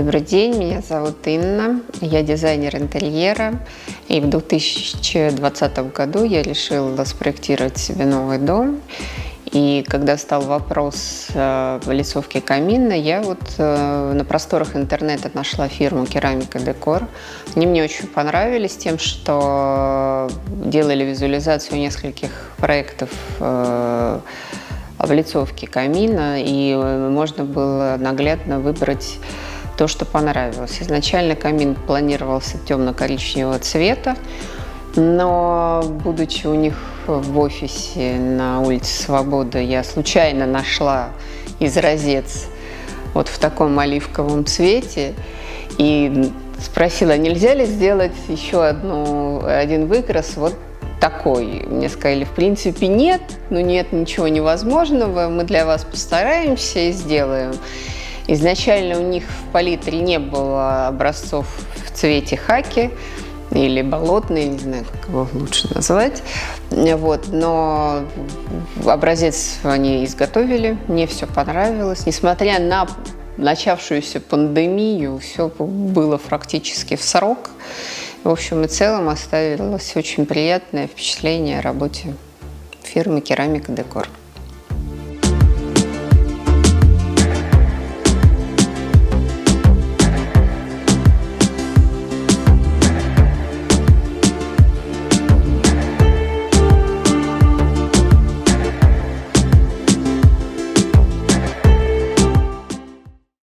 Добрый день, меня зовут Инна, я дизайнер интерьера, и в 2020 году я решила спроектировать себе новый дом. И когда стал вопрос вылицовки камина, я на просторах интернета нашла фирму «Керамика Декор». Они мне очень понравились тем, что делали визуализацию нескольких проектов облицовки камина, и можно было наглядно выбрать то, что понравилось. Изначально камин планировался темно-коричневого цвета, но, будучи у них в офисе на улице Свободы, я случайно нашла изразец вот в таком оливковом цвете и спросила, нельзя ли сделать еще один выкрас вот такой. Мне сказали, в принципе, нет, но нет ничего невозможного, мы для вас постараемся и сделаем. Изначально у них в палитре не было образцов в цвете хаки или болотный, не знаю, как его лучше назвать. Но образец они изготовили, мне все понравилось. Несмотря на начавшуюся пандемию, все было практически в срок. В общем и целом оставилось очень приятное впечатление о работе фирмы «Керамика Декор».